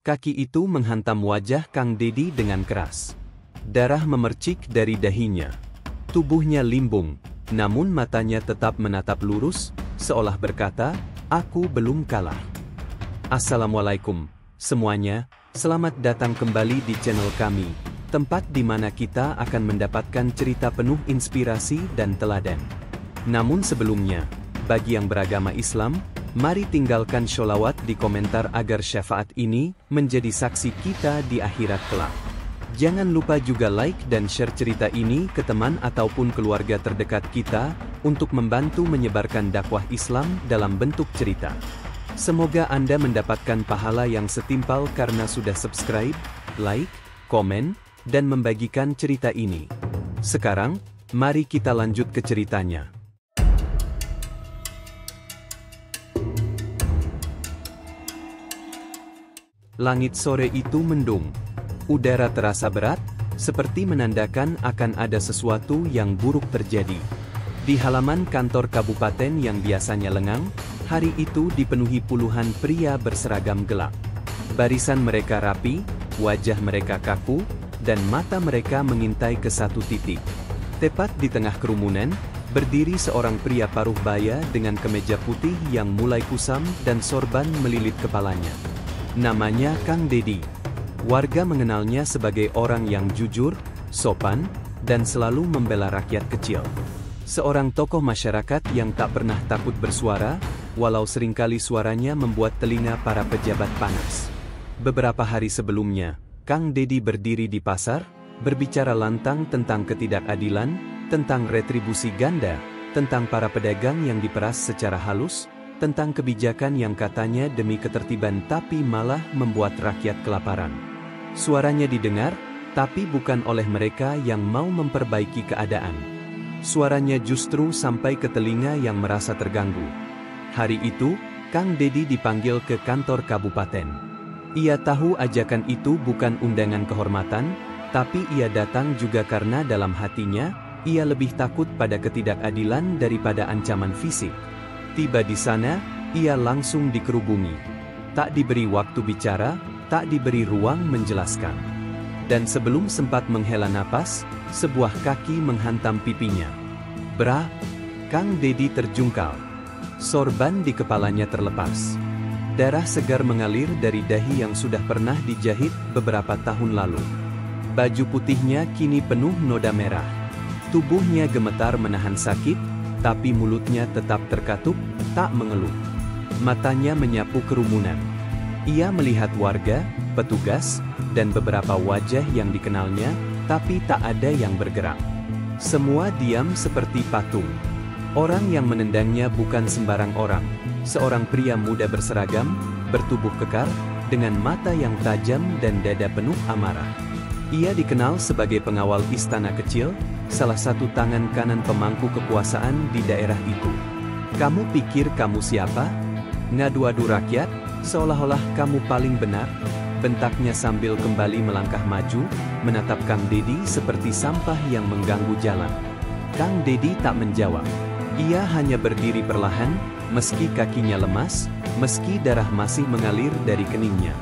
Kaki itu menghantam wajah Kang Dedi dengan keras. Darah memercik dari dahinya. Tubuhnya limbung, namun matanya tetap menatap lurus, seolah berkata, "Aku belum kalah." Assalamualaikum, semuanya. Selamat datang kembali di channel kami, tempat di mana kita akan mendapatkan cerita penuh inspirasi dan teladan. Namun sebelumnya, bagi yang beragama Islam, mari tinggalkan sholawat di komentar agar syafaat ini menjadi saksi kita di akhirat kelak. Jangan lupa juga like dan share cerita ini ke teman ataupun keluarga terdekat kita, untuk membantu menyebarkan dakwah Islam dalam bentuk cerita. Semoga Anda mendapatkan pahala yang setimpal karena sudah subscribe, like, komen, dan membagikan cerita ini. Sekarang, mari kita lanjut ke ceritanya. Langit sore itu mendung. Udara terasa berat, seperti menandakan akan ada sesuatu yang buruk terjadi. Di halaman kantor kabupaten yang biasanya lengang, hari itu dipenuhi puluhan pria berseragam gelap. Barisan mereka rapi, wajah mereka kaku, dan mata mereka mengintai ke satu titik. Tepat di tengah kerumunan, berdiri seorang pria paruh baya dengan kemeja putih yang mulai kusam dan sorban melilit kepalanya. Namanya Kang Dedi. Warga mengenalnya sebagai orang yang jujur, sopan, dan selalu membela rakyat kecil. Seorang tokoh masyarakat yang tak pernah takut bersuara, walau seringkali suaranya membuat telinga para pejabat panas. Beberapa hari sebelumnya, Kang Dedi berdiri di pasar, berbicara lantang tentang ketidakadilan, tentang retribusi ganda, tentang para pedagang yang diperas secara halus, tentang kebijakan yang katanya demi ketertiban tapi malah membuat rakyat kelaparan. Suaranya didengar, tapi bukan oleh mereka yang mau memperbaiki keadaan. Suaranya justru sampai ke telinga yang merasa terganggu. Hari itu, Kang Dedi dipanggil ke kantor kabupaten. Ia tahu ajakan itu bukan undangan kehormatan, tapi ia datang juga karena dalam hatinya, ia lebih takut pada ketidakadilan daripada ancaman fisik. Tiba di sana, ia langsung dikerubungi. Tak diberi waktu bicara, tak diberi ruang menjelaskan. Dan sebelum sempat menghela napas, sebuah kaki menghantam pipinya. Bra! Kang Dedi terjungkal. Sorban di kepalanya terlepas. Darah segar mengalir dari dahi yang sudah pernah dijahit beberapa tahun lalu. Baju putihnya kini penuh noda merah. Tubuhnya gemetar menahan sakit, tapi mulutnya tetap terkatup, tak mengeluh. Matanya menyapu kerumunan. Ia melihat warga, petugas, dan beberapa wajah yang dikenalnya, tapi tak ada yang bergerak. Semua diam seperti patung. Orang yang menendangnya bukan sembarang orang. Seorang pria muda berseragam, bertubuh kekar, dengan mata yang tajam dan dada penuh amarah. Ia dikenal sebagai pengawal istana kecil, salah satu tangan kanan pemangku kekuasaan di daerah itu. "Kamu pikir kamu siapa? Ngadu-adu rakyat, seolah-olah kamu paling benar?" bentaknya sambil kembali melangkah maju, menatap Kang Dedi seperti sampah yang mengganggu jalan. Kang Dedi tak menjawab. Ia hanya berdiri perlahan, meski kakinya lemas, meski darah masih mengalir dari keningnya.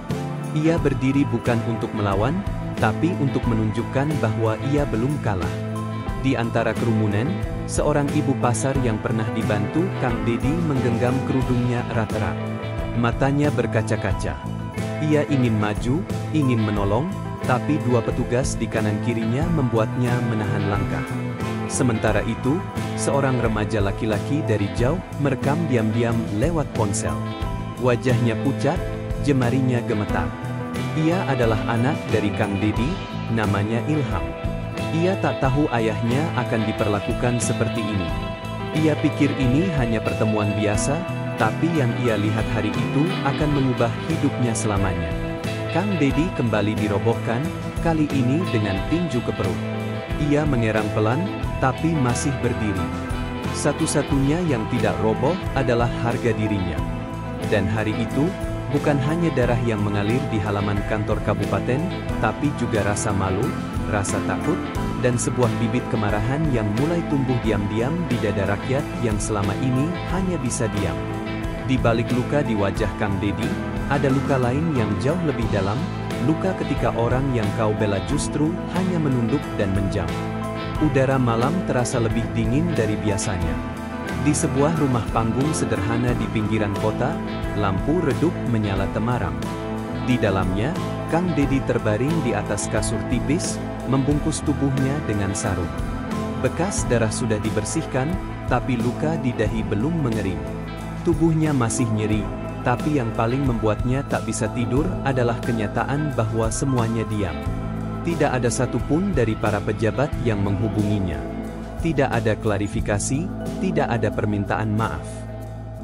Ia berdiri bukan untuk melawan, tapi untuk menunjukkan bahwa ia belum kalah. Di antara kerumunan, seorang ibu pasar yang pernah dibantu Kang Dedi menggenggam kerudungnya erat-erat. Matanya berkaca-kaca. Ia ingin maju, ingin menolong, tapi dua petugas di kanan kirinya membuatnya menahan langkah. Sementara itu, seorang remaja laki-laki dari jauh merekam diam-diam lewat ponsel. Wajahnya pucat, jemarinya gemetar. Ia adalah anak dari Kang Dedi, namanya Ilham. Ia tak tahu ayahnya akan diperlakukan seperti ini. Ia pikir ini hanya pertemuan biasa, tapi yang ia lihat hari itu akan mengubah hidupnya selamanya. Kang Dedi kembali dirobohkan, kali ini dengan tinju ke perut. Ia mengerang pelan, tapi masih berdiri. Satu-satunya yang tidak roboh adalah harga dirinya. Dan hari itu, bukan hanya darah yang mengalir di halaman kantor kabupaten, tapi juga rasa malu, rasa takut, dan sebuah bibit kemarahan yang mulai tumbuh diam-diam di dada rakyat yang selama ini hanya bisa diam. Di balik luka di wajah Kang Dedi, ada luka lain yang jauh lebih dalam, luka ketika orang yang kau bela justru hanya menunduk dan menjam. Udara malam terasa lebih dingin dari biasanya. Di sebuah rumah panggung sederhana di pinggiran kota, lampu redup menyala temaram. Di dalamnya, Kang Dedi terbaring di atas kasur tipis, membungkus tubuhnya dengan sarung. Bekas darah sudah dibersihkan, tapi luka di dahi belum mengering. Tubuhnya masih nyeri, tapi yang paling membuatnya tak bisa tidur adalah kenyataan bahwa semuanya diam. Tidak ada satupun dari para pejabat yang menghubunginya. Tidak ada klarifikasi, tidak ada permintaan maaf.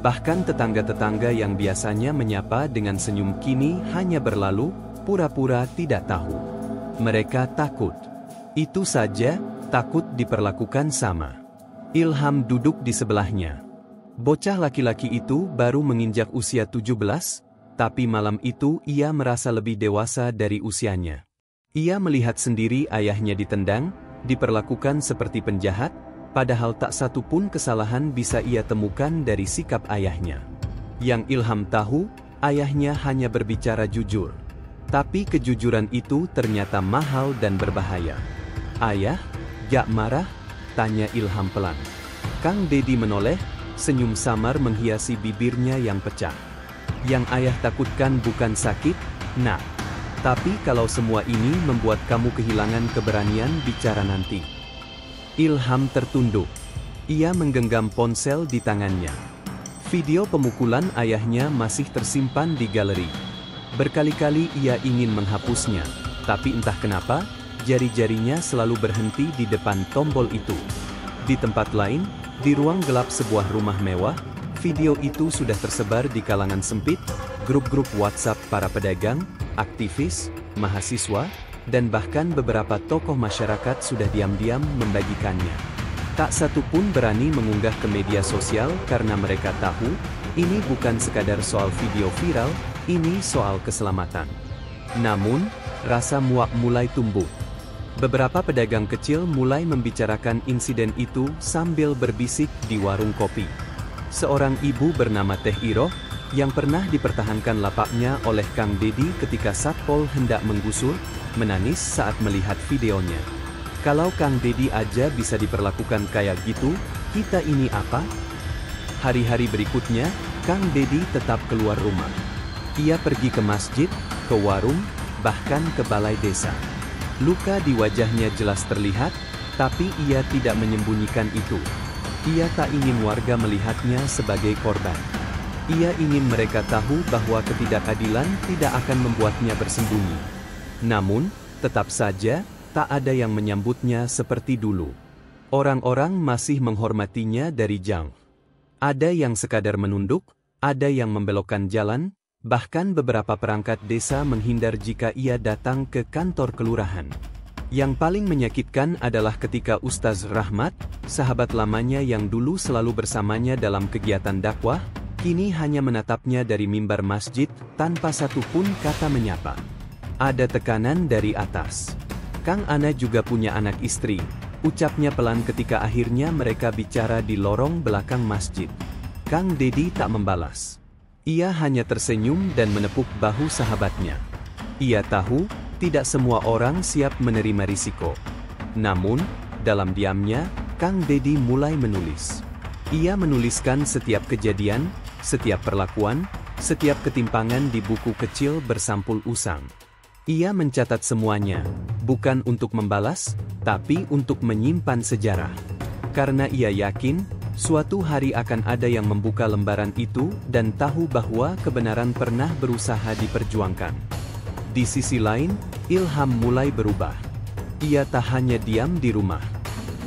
Bahkan tetangga-tetangga yang biasanya menyapa dengan senyum kini hanya berlalu, pura-pura tidak tahu. Mereka takut. Itu saja, takut diperlakukan sama. Ilham duduk di sebelahnya. Bocah laki-laki itu baru menginjak usia 17, tapi malam itu ia merasa lebih dewasa dari usianya. Ia melihat sendiri ayahnya ditendang, diperlakukan seperti penjahat, padahal tak satu pun kesalahan bisa ia temukan dari sikap ayahnya. Yang Ilham tahu, ayahnya hanya berbicara jujur. Tapi kejujuran itu ternyata mahal dan berbahaya. "Ayah, gak marah?" tanya Ilham pelan. Kang Dedi menoleh, senyum samar menghiasi bibirnya yang pecah. "Yang ayah takutkan bukan sakit, nak. Tapi kalau semua ini membuat kamu kehilangan keberanian bicara nanti." Ilham tertunduk. Ia menggenggam ponsel di tangannya. Video pemukulan ayahnya masih tersimpan di galeri. Berkali-kali ia ingin menghapusnya, tapi entah kenapa, jari-jarinya selalu berhenti di depan tombol itu. Di tempat lain, di ruang gelap sebuah rumah mewah, video itu sudah tersebar di kalangan sempit, grup-grup WhatsApp para pedagang, aktivis, mahasiswa, dan bahkan beberapa tokoh masyarakat sudah diam-diam membagikannya. Tak satu pun berani mengunggah ke media sosial karena mereka tahu, ini bukan sekadar soal video viral, ini soal keselamatan. Namun, rasa muak mulai tumbuh. Beberapa pedagang kecil mulai membicarakan insiden itu sambil berbisik di warung kopi. Seorang ibu bernama Teh Iroh, yang pernah dipertahankan lapaknya oleh Kang Dedi ketika Satpol hendak menggusur, menangis saat melihat videonya. "Kalau Kang Dedi aja bisa diperlakukan kayak gitu, kita ini apa?" Hari-hari berikutnya, Kang Dedi tetap keluar rumah. Ia pergi ke masjid, ke warung, bahkan ke balai desa. Luka di wajahnya jelas terlihat, tapi ia tidak menyembunyikan itu. Ia tak ingin warga melihatnya sebagai korban. Ia ingin mereka tahu bahwa ketidakadilan tidak akan membuatnya bersembunyi. Namun, tetap saja, tak ada yang menyambutnya seperti dulu. Orang-orang masih menghormatinya dari jauh. Ada yang sekadar menunduk, ada yang membelokkan jalan, bahkan beberapa perangkat desa menghindar jika ia datang ke kantor kelurahan. Yang paling menyakitkan adalah ketika Ustaz Rahmat, sahabat lamanya yang dulu selalu bersamanya dalam kegiatan dakwah, kini hanya menatapnya dari mimbar masjid tanpa satu pun kata menyapa. Ada tekanan dari atas. "Kang Ana juga punya anak istri," ucapnya pelan ketika akhirnya mereka bicara di lorong belakang masjid. Kang Dedi tak membalas. Ia hanya tersenyum dan menepuk bahu sahabatnya. Ia tahu, tidak semua orang siap menerima risiko. Namun, dalam diamnya, Kang Dedi mulai menulis. Ia menuliskan setiap kejadian, setiap perlakuan, setiap ketimpangan di buku kecil bersampul usang. Ia mencatat semuanya, bukan untuk membalas, tapi untuk menyimpan sejarah. Karena ia yakin, suatu hari akan ada yang membuka lembaran itu dan tahu bahwa kebenaran pernah berusaha diperjuangkan. Di sisi lain, Ilham mulai berubah. Ia tak hanya diam di rumah.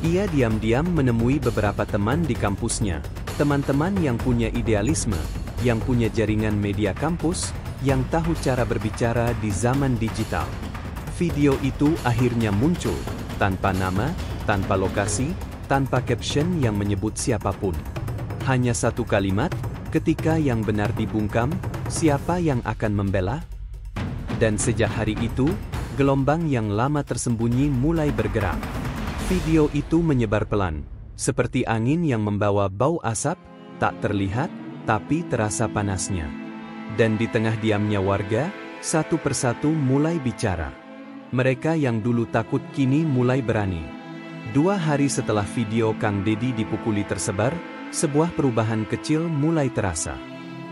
Ia diam-diam menemui beberapa teman di kampusnya, teman-teman yang punya idealisme, yang punya jaringan media kampus, yang tahu cara berbicara di zaman digital. Video itu akhirnya muncul, tanpa nama, tanpa lokasi, tanpa caption yang menyebut siapapun. Hanya satu kalimat, ketika yang benar dibungkam, siapa yang akan membela? Dan sejak hari itu, gelombang yang lama tersembunyi mulai bergerak. Video itu menyebar pelan, seperti angin yang membawa bau asap, tak terlihat, tapi terasa panasnya. Dan di tengah diamnya warga, satu persatu mulai bicara. Mereka yang dulu takut kini mulai berani. 2 hari setelah video Kang Deddy dipukuli tersebar, sebuah perubahan kecil mulai terasa.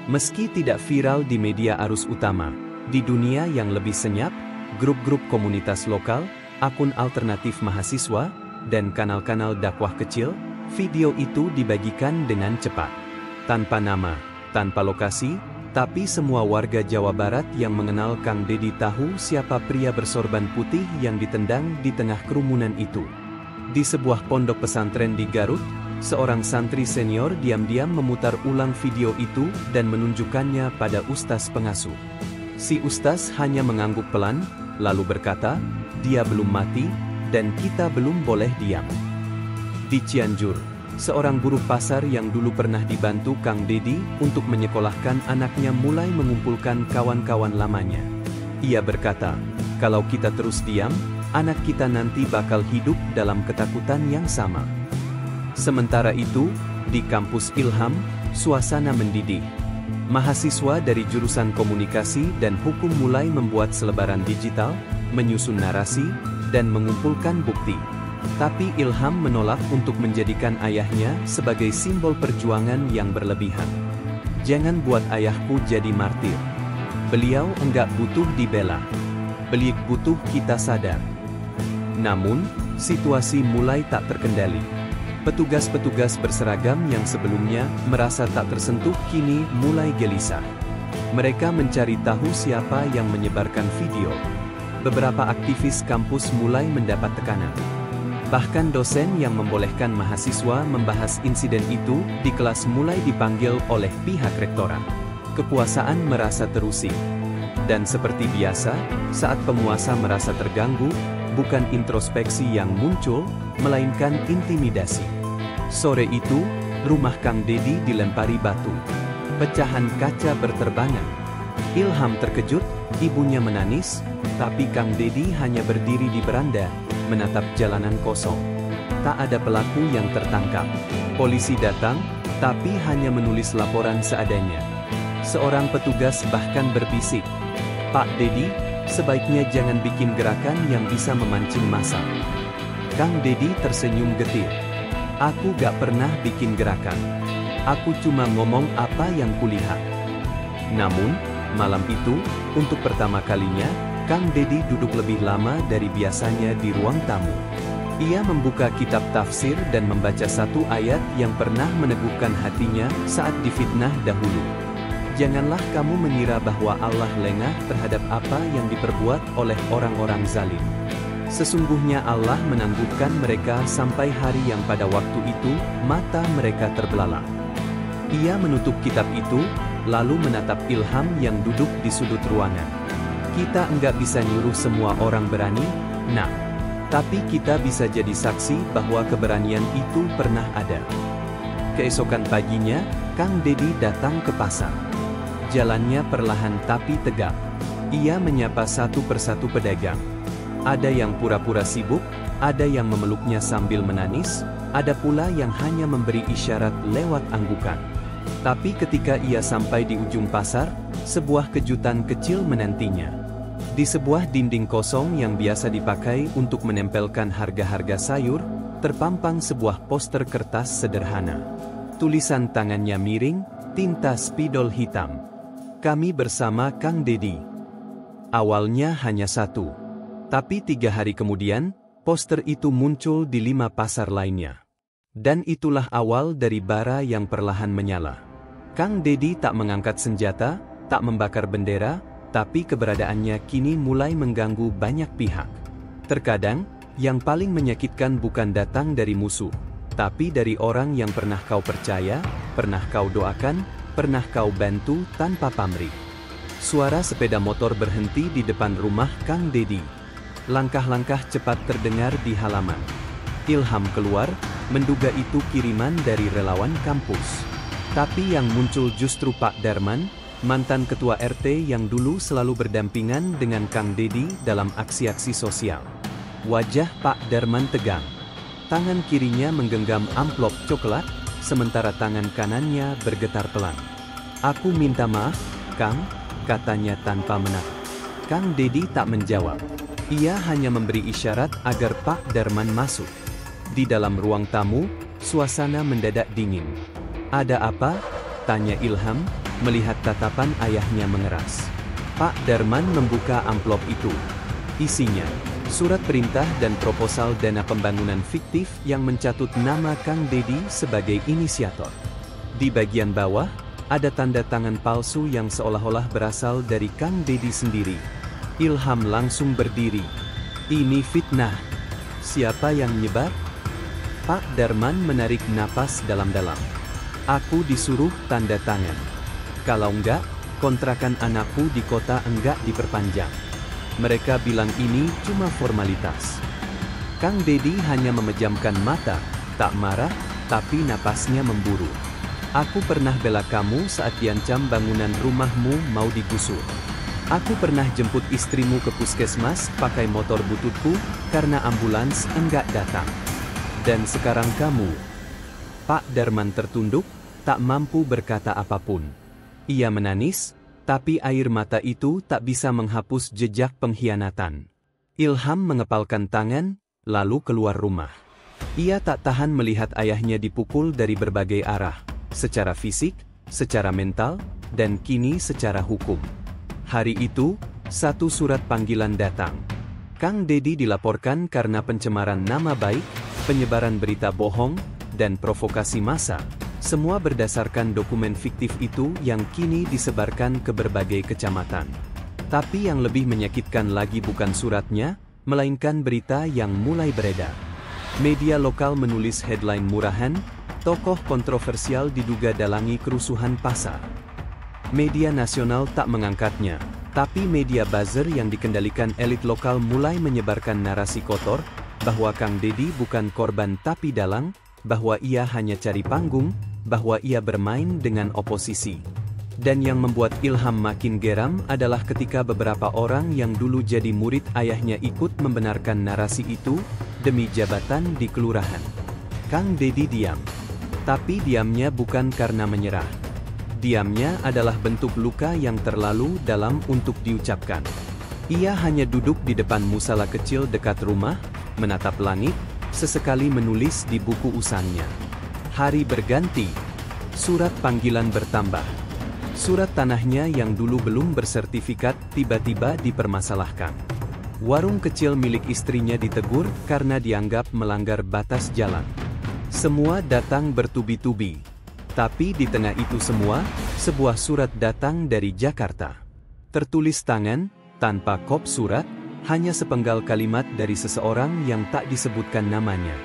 Meski tidak viral di media arus utama, di dunia yang lebih senyap, grup-grup komunitas lokal, akun alternatif mahasiswa, dan kanal-kanal dakwah kecil, video itu dibagikan dengan cepat. Tanpa nama, tanpa lokasi, tapi semua warga Jawa Barat yang mengenal Kang Deddy tahu siapa pria bersorban putih yang ditendang di tengah kerumunan itu. Di sebuah pondok pesantren di Garut, seorang santri senior diam-diam memutar ulang video itu dan menunjukkannya pada ustaz pengasuh. Si ustaz hanya mengangguk pelan, lalu berkata, "Dia belum mati, dan kita belum boleh diam." Di Cianjur, seorang buruh pasar yang dulu pernah dibantu Kang Deddy untuk menyekolahkan anaknya mulai mengumpulkan kawan-kawan lamanya. Ia berkata, "Kalau kita terus diam, anak kita nanti bakal hidup dalam ketakutan yang sama." Sementara itu, di kampus Ilham, suasana mendidih. Mahasiswa dari jurusan komunikasi dan hukum mulai membuat selebaran digital, menyusun narasi, dan mengumpulkan bukti. Tapi Ilham menolak untuk menjadikan ayahnya sebagai simbol perjuangan yang berlebihan. "Jangan buat ayahku jadi martir. Beliau enggak butuh dibela. Beliau butuh kita sadar." Namun, situasi mulai tak terkendali. Petugas-petugas berseragam yang sebelumnya merasa tak tersentuh kini mulai gelisah. Mereka mencari tahu siapa yang menyebarkan video. Beberapa aktivis kampus mulai mendapat tekanan. Bahkan dosen yang membolehkan mahasiswa membahas insiden itu di kelas mulai dipanggil oleh pihak rektorat. Kekuasaan merasa terusik. Dan seperti biasa, saat penguasa merasa terganggu, bukan introspeksi yang muncul, melainkan intimidasi. Sore itu, rumah Kang Deddy dilempari batu. Pecahan kaca berterbangan. Ilham terkejut, ibunya menangis, tapi Kang Deddy hanya berdiri di beranda, menatap jalanan kosong. Tak ada pelaku yang tertangkap. Polisi datang, tapi hanya menulis laporan seadanya. Seorang petugas bahkan berbisik, "Pak Deddy, sebaiknya jangan bikin gerakan yang bisa memancing massa." Kang Deddy tersenyum getir. "Aku gak pernah bikin gerakan. Aku cuma ngomong apa yang kulihat." Namun, malam itu, untuk pertama kalinya, Kang Deddy duduk lebih lama dari biasanya di ruang tamu. Ia membuka kitab tafsir dan membaca satu ayat yang pernah meneguhkan hatinya saat difitnah dahulu. "Janganlah kamu mengira bahwa Allah lengah terhadap apa yang diperbuat oleh orang-orang zalim. Sesungguhnya Allah menangguhkan mereka sampai hari yang pada waktu itu, mata mereka terbelalak." Ia menutup kitab itu, lalu menatap Ilham yang duduk di sudut ruangan. "Kita enggak bisa nyuruh semua orang berani, Nak. Tapi kita bisa jadi saksi bahwa keberanian itu pernah ada." Keesokan paginya, Kang Deddy datang ke pasar. Jalannya perlahan tapi tegap. Ia menyapa satu persatu pedagang. Ada yang pura-pura sibuk, ada yang memeluknya sambil menangis, ada pula yang hanya memberi isyarat lewat anggukan. Tapi ketika ia sampai di ujung pasar, sebuah kejutan kecil menantinya. Di sebuah dinding kosong yang biasa dipakai untuk menempelkan harga-harga sayur, terpampang sebuah poster kertas sederhana. Tulisan tangannya miring, tinta spidol hitam. "Kami bersama Kang Deddy." Awalnya hanya satu. Tapi 3 hari kemudian, poster itu muncul di 5 pasar lainnya. Dan itulah awal dari bara yang perlahan menyala. Kang Deddy tak mengangkat senjata, tak membakar bendera, tapi keberadaannya kini mulai mengganggu banyak pihak. Terkadang, yang paling menyakitkan bukan datang dari musuh, tapi dari orang yang pernah kau percaya, pernah kau doakan, pernah kau bantu tanpa pamrih. Suara sepeda motor berhenti di depan rumah Kang Deddy. Langkah-langkah cepat terdengar di halaman. Ilham keluar, menduga itu kiriman dari relawan kampus. Tapi yang muncul justru Pak Darman, mantan ketua RT yang dulu selalu berdampingan dengan Kang Deddy dalam aksi-aksi sosial. Wajah Pak Darman tegang. Tangan kirinya menggenggam amplop coklat, sementara tangan kanannya bergetar pelan. "Aku minta maaf, Kang," katanya tanpa menatap. Kang Dedi tak menjawab. Ia hanya memberi isyarat agar Pak Darman masuk. Di dalam ruang tamu, suasana mendadak dingin. "Ada apa?" tanya Ilham, melihat tatapan ayahnya mengeras. Pak Darman membuka amplop itu. Isinya, surat perintah dan proposal dana pembangunan fiktif yang mencatut nama Kang Dedi sebagai inisiator. Di bagian bawah, ada tanda tangan palsu yang seolah-olah berasal dari Kang Dedi sendiri. Ilham langsung berdiri. "Ini fitnah. Siapa yang nyebar?" Pak Darman menarik napas dalam-dalam. "Aku disuruh tanda tangan. Kalau enggak, kontrakan anakku di kota enggak diperpanjang. Mereka bilang ini cuma formalitas." Kang Dedi hanya memejamkan mata, tak marah, tapi napasnya memburu. "Aku pernah bela kamu saat diancam bangunan rumahmu mau digusur. Aku pernah jemput istrimu ke puskesmas pakai motor bututku karena ambulans enggak datang. Dan sekarang kamu..." Pak Darman tertunduk, tak mampu berkata apapun. Ia menangis, tapi air mata itu tak bisa menghapus jejak pengkhianatan. Ilham mengepalkan tangan, lalu keluar rumah. Ia tak tahan melihat ayahnya dipukul dari berbagai arah, secara fisik, secara mental, dan kini secara hukum. Hari itu, satu surat panggilan datang. Kang Dedi dilaporkan karena pencemaran nama baik, penyebaran berita bohong, dan provokasi massa. Semua berdasarkan dokumen fiktif itu yang kini disebarkan ke berbagai kecamatan. Tapi yang lebih menyakitkan lagi bukan suratnya, melainkan berita yang mulai beredar. Media lokal menulis headline murahan, "Tokoh kontroversial diduga dalangi kerusuhan pasar." Media nasional tak mengangkatnya, tapi media buzzer yang dikendalikan elit lokal mulai menyebarkan narasi kotor, bahwa Kang Dedi bukan korban tapi dalang, bahwa ia hanya cari panggung, bahwa ia bermain dengan oposisi. Dan yang membuat Ilham makin geram adalah ketika beberapa orang yang dulu jadi murid ayahnya ikut membenarkan narasi itu, demi jabatan di kelurahan. Kang Dedi diam. Tapi diamnya bukan karena menyerah. Diamnya adalah bentuk luka yang terlalu dalam untuk diucapkan. Ia hanya duduk di depan musala kecil dekat rumah, menatap langit, sesekali menulis di buku usangnya. Hari berganti. Surat panggilan bertambah. Surat tanahnya yang dulu belum bersertifikat tiba-tiba dipermasalahkan. Warung kecil milik istrinya ditegur karena dianggap melanggar batas jalan. Semua datang bertubi-tubi. Tapi di tengah itu semua, sebuah surat datang dari Jakarta. Tertulis tangan, tanpa kop surat, hanya sepenggal kalimat dari seseorang yang tak disebutkan namanya.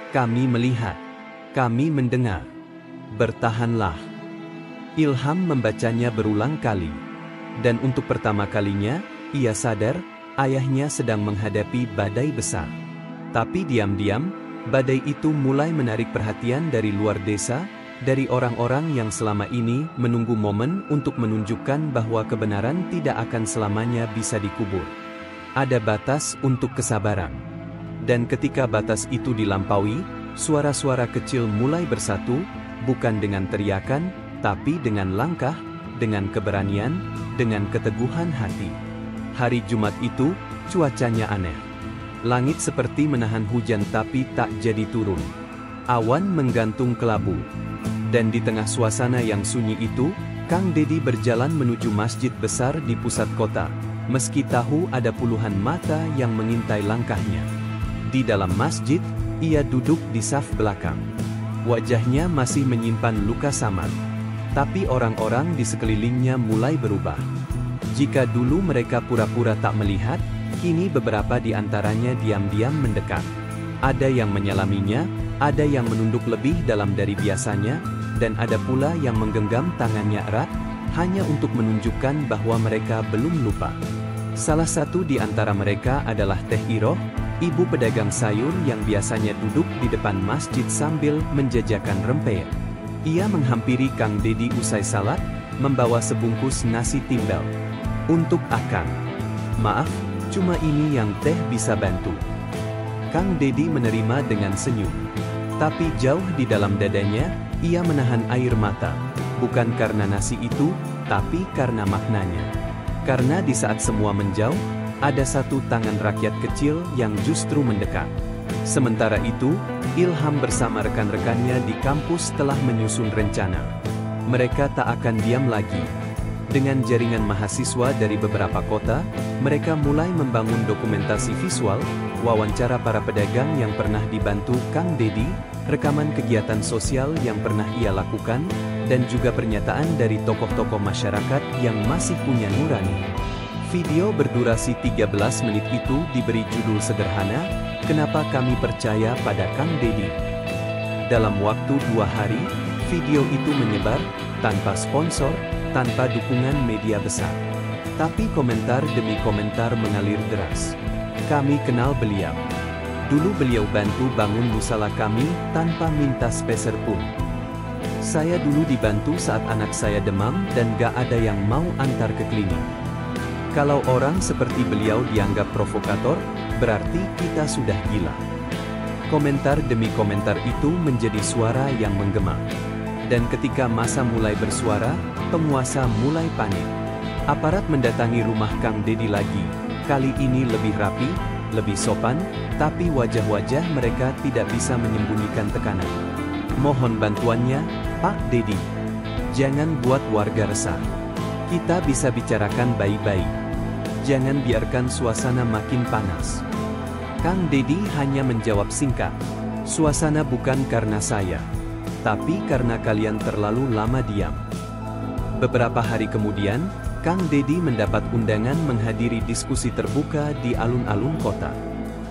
"Kami melihat. Kami mendengar. Bertahanlah." Ilham membacanya berulang kali. Dan untuk pertama kalinya, ia sadar, ayahnya sedang menghadapi badai besar. Tapi diam-diam, badai itu mulai menarik perhatian dari luar desa, dari orang-orang yang selama ini menunggu momen untuk menunjukkan bahwa kebenaran tidak akan selamanya bisa dikubur. Ada batas untuk kesabaran. Dan ketika batas itu dilampaui, suara-suara kecil mulai bersatu, bukan dengan teriakan, tapi dengan langkah, dengan keberanian, dengan keteguhan hati. Hari Jumat itu, cuacanya aneh. Langit seperti menahan hujan tapi tak jadi turun. Awan menggantung kelabu. Dan di tengah suasana yang sunyi itu, Kang Dedi berjalan menuju masjid besar di pusat kota, meski tahu ada puluhan mata yang mengintai langkahnya. Di dalam masjid, ia duduk di saf belakang. Wajahnya masih menyimpan luka samar. Tapi orang-orang di sekelilingnya mulai berubah. Jika dulu mereka pura-pura tak melihat, kini beberapa di antaranya diam-diam mendekat. Ada yang menyalaminya, ada yang menunduk lebih dalam dari biasanya, dan ada pula yang menggenggam tangannya erat, hanya untuk menunjukkan bahwa mereka belum lupa. Salah satu di antara mereka adalah Teh Iroh, ibu pedagang sayur yang biasanya duduk di depan masjid sambil menjajakan rempeyek. Ia menghampiri Kang Dedi usai salat, membawa sebungkus nasi timbel. "Untuk Akang. Maaf, cuma ini yang Teh bisa bantu." Kang Dedi menerima dengan senyum. Tapi jauh di dalam dadanya, ia menahan air mata. bukan karena nasi itu, tapi karena maknanya. Karena di saat semua menjauh, ada satu tangan rakyat kecil yang justru mendekat. Sementara itu, Ilham bersama rekan-rekannya di kampus telah menyusun rencana. Mereka tak akan diam lagi. Dengan jaringan mahasiswa dari beberapa kota, mereka mulai membangun dokumentasi visual, wawancara para pedagang yang pernah dibantu Kang Dedi, rekaman kegiatan sosial yang pernah ia lakukan, dan juga pernyataan dari tokoh-tokoh masyarakat yang masih punya nurani. Video berdurasi 13 menit itu diberi judul sederhana, "Kenapa Kami Percaya Pada Kang Dedi?" Dalam waktu 2 hari, video itu menyebar, tanpa sponsor, tanpa dukungan media besar. Tapi komentar demi komentar mengalir deras. "Kami kenal beliau. Dulu beliau bantu bangun musala kami tanpa minta speser pun. Saya dulu dibantu saat anak saya demam dan gak ada yang mau antar ke klinik. Kalau orang seperti beliau dianggap provokator, berarti kita sudah gila." Komentar demi komentar itu menjadi suara yang menggema. Dan ketika massa mulai bersuara, penguasa mulai panik. Aparat mendatangi rumah Kang Dedi lagi, kali ini lebih rapi, lebih sopan, tapi wajah-wajah mereka tidak bisa menyembunyikan tekanan. "Mohon bantuannya, Pak Dedi. Jangan buat warga resah. Kita bisa bicarakan baik-baik. Jangan biarkan suasana makin panas." Kang Dedi hanya menjawab singkat, "Suasana bukan karena saya, tapi karena kalian terlalu lama diam." Beberapa hari kemudian, Kang Dedi mendapat undangan menghadiri diskusi terbuka di alun-alun kota.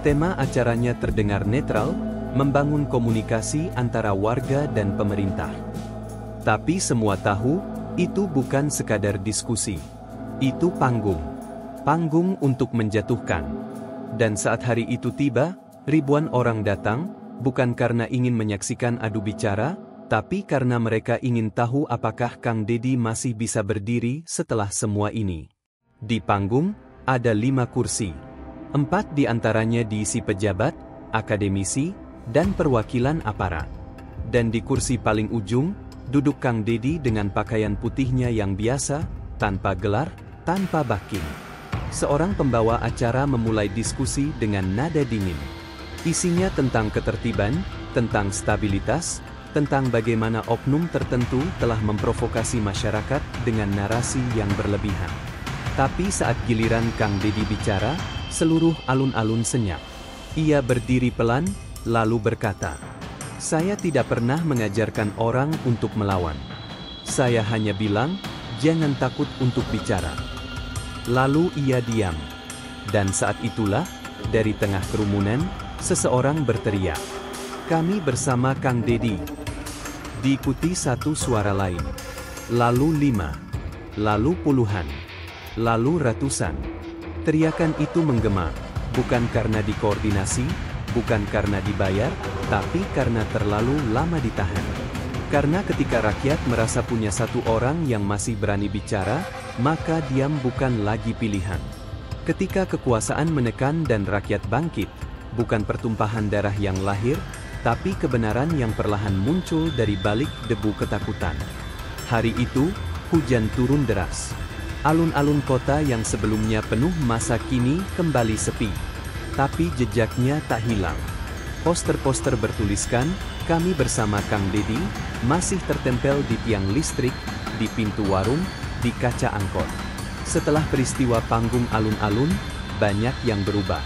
Tema acaranya terdengar netral, membangun komunikasi antara warga dan pemerintah. Tapi semua tahu, itu bukan sekadar diskusi. Itu panggung. Panggung untuk menjatuhkan. Dan saat hari itu tiba, ribuan orang datang, bukan karena ingin menyaksikan adu bicara, tapi karena mereka ingin tahu apakah Kang Dedi masih bisa berdiri setelah semua ini. Di panggung, ada 5 kursi. 4 di antaranya diisi pejabat, akademisi, dan perwakilan aparat. Dan di kursi paling ujung, duduk Kang Dedi dengan pakaian putihnya yang biasa, tanpa gelar, tanpa backing. Seorang pembawa acara memulai diskusi dengan nada dingin. Isinya tentang ketertiban, tentang stabilitas, tentang bagaimana oknum tertentu telah memprovokasi masyarakat dengan narasi yang berlebihan. Tapi saat giliran Kang Dedi bicara, seluruh alun-alun senyap. Ia berdiri pelan, lalu berkata, "Saya tidak pernah mengajarkan orang untuk melawan. Saya hanya bilang, jangan takut untuk bicara." Lalu ia diam. Dan saat itulah, dari tengah kerumunan, seseorang berteriak, "Kami bersama Kang Dedi." Diikuti satu suara lain. Lalu 5. Lalu puluhan. Lalu ratusan. Teriakan itu menggema, bukan karena dikoordinasi, bukan karena dibayar, tapi karena terlalu lama ditahan. Karena ketika rakyat merasa punya satu orang yang masih berani bicara, maka diam bukan lagi pilihan. Ketika kekuasaan menekan dan rakyat bangkit, bukan pertumpahan darah yang lahir, tapi kebenaran yang perlahan muncul dari balik debu ketakutan. Hari itu, hujan turun deras. Alun-alun kota yang sebelumnya penuh massa kini kembali sepi. Tapi jejaknya tak hilang. Poster-poster bertuliskan, "Kami bersama Kang Dedi," masih tertempel di tiang listrik, di pintu warung, di kaca angkot. Setelah peristiwa panggung alun-alun, banyak yang berubah.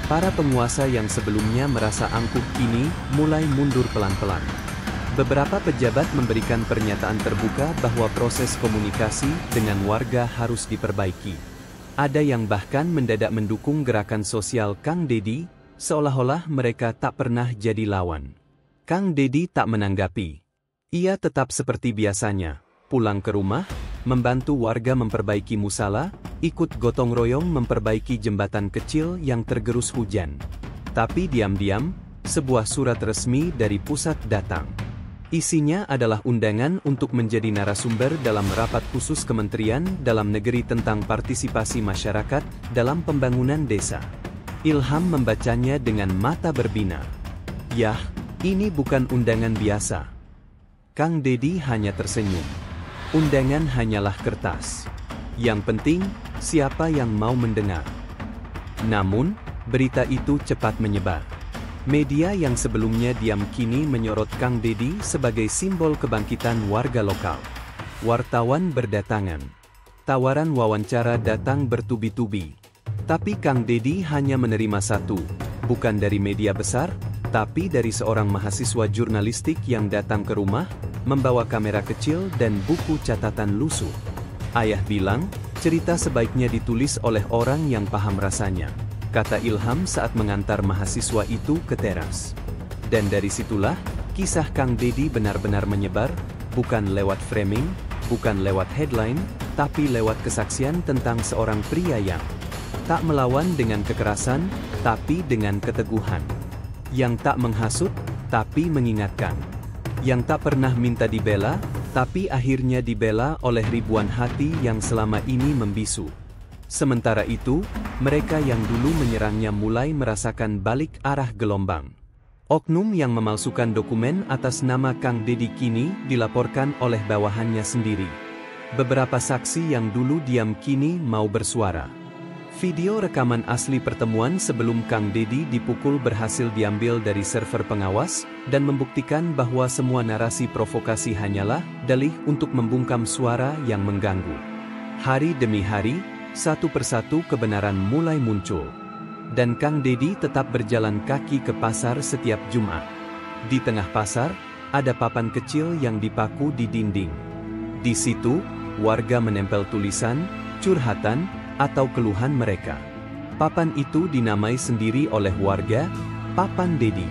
Para penguasa yang sebelumnya merasa angkuh kini mulai mundur pelan-pelan. Beberapa pejabat memberikan pernyataan terbuka bahwa proses komunikasi dengan warga harus diperbaiki. Ada yang bahkan mendadak mendukung gerakan sosial Kang Dedi, seolah-olah mereka tak pernah jadi lawan. Kang Dedi tak menanggapi. Ia tetap seperti biasanya, pulang ke rumah, membantu warga memperbaiki musala, ikut gotong royong memperbaiki jembatan kecil yang tergerus hujan. Tapi diam-diam, sebuah surat resmi dari pusat datang. Isinya adalah undangan untuk menjadi narasumber dalam rapat khusus Kementerian Dalam Negeri tentang partisipasi masyarakat dalam pembangunan desa. Ilham membacanya dengan mata berbinar. Yah, ini bukan undangan biasa. Kang Dedi hanya tersenyum. Undangan hanyalah kertas. Yang penting, siapa yang mau mendengar. Namun, berita itu cepat menyebar. Media yang sebelumnya diam kini menyorot Kang Deddy sebagai simbol kebangkitan warga lokal. Wartawan berdatangan. Tawaran wawancara datang bertubi-tubi. Tapi Kang Deddy hanya menerima satu, bukan dari media besar, tapi dari seorang mahasiswa jurnalistik yang datang ke rumah, membawa kamera kecil dan buku catatan lusuh. Ayah bilang, cerita sebaiknya ditulis oleh orang yang paham rasanya, kata Ilham saat mengantar mahasiswa itu ke teras. Dan dari situlah, kisah Kang Deddy benar-benar menyebar, bukan lewat framing, bukan lewat headline, tapi lewat kesaksian tentang seorang pria yang tak melawan dengan kekerasan, tapi dengan keteguhan. Yang tak menghasut, tapi mengingatkan. Yang tak pernah minta dibela, tapi akhirnya dibela oleh ribuan hati yang selama ini membisu. Sementara itu, mereka yang dulu menyerangnya mulai merasakan balik arah gelombang. Oknum yang memalsukan dokumen atas nama Kang Deddy kini dilaporkan oleh bawahannya sendiri. Beberapa saksi yang dulu diam kini mau bersuara. Video rekaman asli pertemuan sebelum Kang Deddy dipukul berhasil diambil dari server pengawas, dan membuktikan bahwa semua narasi provokasi hanyalah dalih untuk membungkam suara yang mengganggu. Hari demi hari, satu persatu kebenaran mulai muncul. Dan Kang Deddy tetap berjalan kaki ke pasar setiap Jumat. Di tengah pasar, ada papan kecil yang dipaku di dinding. Di situ, warga menempel tulisan, curhatan, atau keluhan mereka. Papan itu dinamai sendiri oleh warga, Papan Deddy.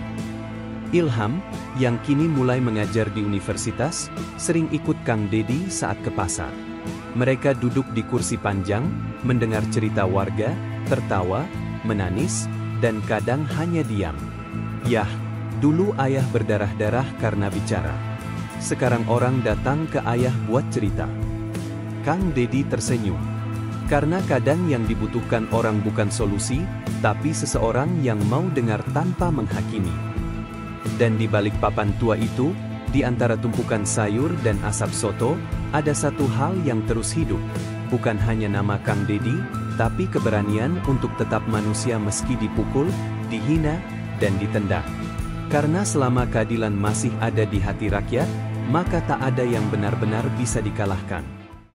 Ilham, yang kini mulai mengajar di universitas, sering ikut Kang Deddy saat ke pasar. Mereka duduk di kursi panjang, mendengar cerita warga, tertawa, menangis, dan kadang hanya diam. Yah, dulu ayah berdarah-darah karena bicara. Sekarang orang datang ke ayah buat cerita. Kang Deddy tersenyum. Karena kadang yang dibutuhkan orang bukan solusi, tapi seseorang yang mau dengar tanpa menghakimi. Dan di balik papan tua itu, di antara tumpukan sayur dan asap soto, ada satu hal yang terus hidup. Bukan hanya nama Kang Deddy, tapi keberanian untuk tetap manusia meski dipukul, dihina, dan ditendang. Karena selama keadilan masih ada di hati rakyat, maka tak ada yang benar-benar bisa dikalahkan.